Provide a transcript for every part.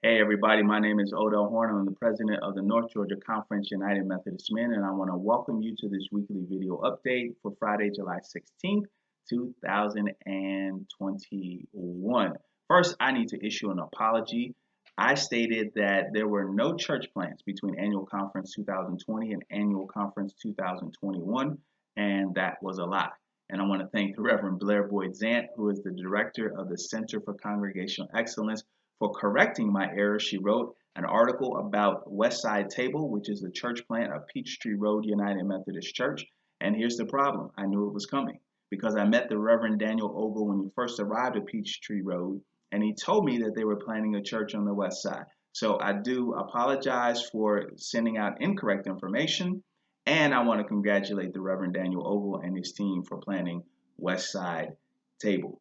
Hey everybody, my name is Odell Horn. I'm the president of the North Georgia Conference United Methodist Men, and I want to welcome you to this weekly video update for Friday, July 16th, 2021. First, I need to issue an apology. I stated that there were no church plans between Annual Conference 2020 and Annual Conference 2021, and that was a lie. And I want to thank the Reverend Blair Boyd Zant, who is the director of the Center for Congregational Excellence, for correcting my error. She wrote an article about West Side Table, which is the church plant of Peachtree Road United Methodist Church. And here's the problem. I knew it was coming because I met the Reverend Daniel Ogle when he first arrived at Peachtree Road, and he told me that they were planning a church on the west side. So I do apologize for sending out incorrect information, and I want to congratulate the Reverend Daniel Ogle and his team for planning West Side Table.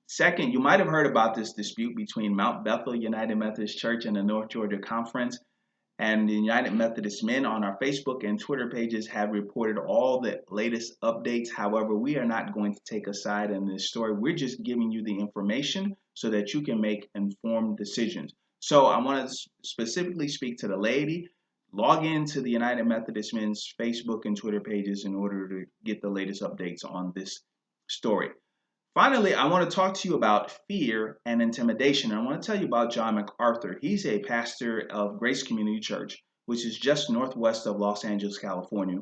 Second, you might have heard about this dispute between Mount Bethel United Methodist Church and the North Georgia Conference, and the United Methodist Men on our Facebook and Twitter pages have reported all the latest updates. However, we are not going to take a side in this story. We're just giving you the information so that you can make informed decisions. So I want to specifically speak to the laity. Log into the United Methodist Men's Facebook and Twitter pages in order to get the latest updates on this story. Finally, I want to talk to you about fear and intimidation. I want to tell you about John MacArthur. He's a pastor of Grace Community Church, which is just northwest of Los Angeles, California.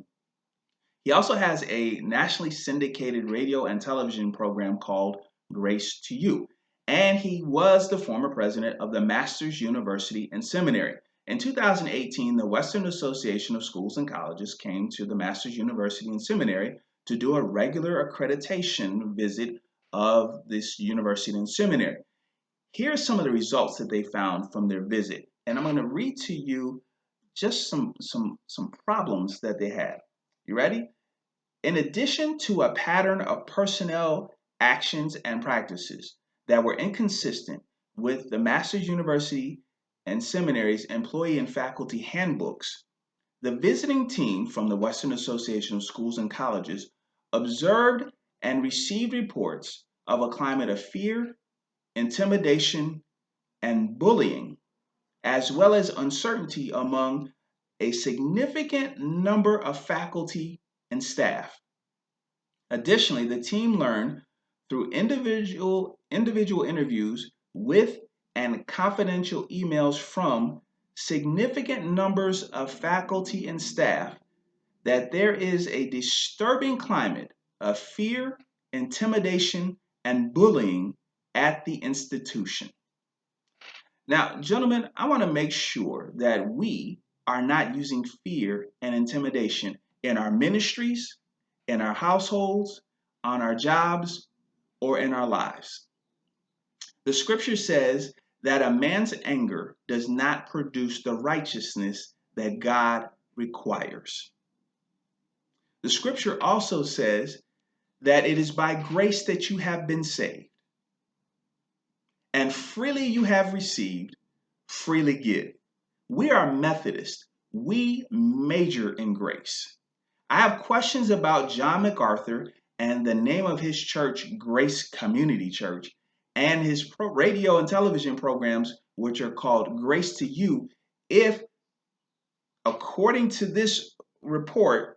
He also has a nationally syndicated radio and television program called Grace to You. And he was the former president of the Masters University and Seminary. In 2018, the Western Association of Schools and Colleges came to the Masters University and Seminary to do a regular accreditation visit of this university and seminary. Here are some of the results that they found from their visit, and I'm going to read to you just some problems that they had. You ready? In addition to a pattern of personnel actions and practices that were inconsistent with the Masters University and Seminary's employee and faculty handbooks, the visiting team from the Western Association of Schools and Colleges observed and received reports of a climate of fear, intimidation, and bullying, as well as uncertainty among a significant number of faculty and staff. Additionally, the team learned through individual interviews with and confidential emails from significant numbers of faculty and staff that there is a disturbing climate of fear, intimidation, and bullying at the institution. Now, gentlemen, I want to make sure that we are not using fear and intimidation in our ministries, in our households, on our jobs, or in our lives. The scripture says that a man's anger does not produce the righteousness that God requires. The scripture also says that it is by grace that you have been saved, and freely you have received, freely give. We are Methodist. We major in grace. I have questions about John MacArthur and the name of his church, Grace Community Church, and his radio and television programs, which are called Grace to You, if, according to this report,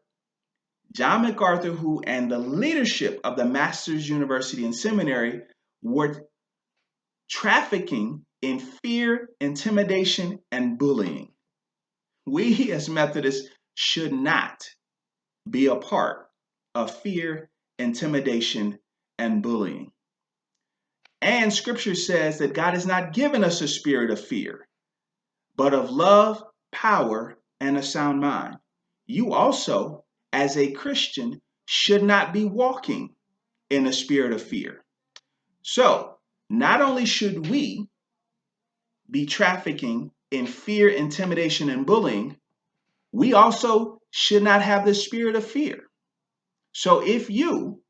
John MacArthur, and the leadership of the Masters University and Seminary were trafficking in fear, intimidation, and bullying. We as Methodists should not be a part of fear, intimidation, and bullying. And scripture says that God has not given us a spirit of fear, but of love, power, and a sound mind. You also, as a Christian, should not be walking in a spirit of fear. So, not only should we be trafficking in fear, intimidation, and bullying, we also should not have the spirit of fear. So if you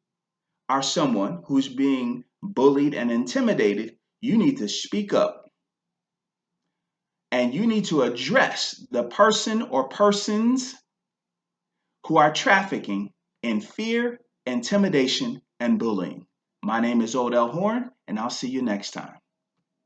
are someone who's being bullied and intimidated, you need to speak up. And you need to address the person or persons who are trafficking in fear, intimidation, and bullying. My name is Odell Horn, and I'll see you next time.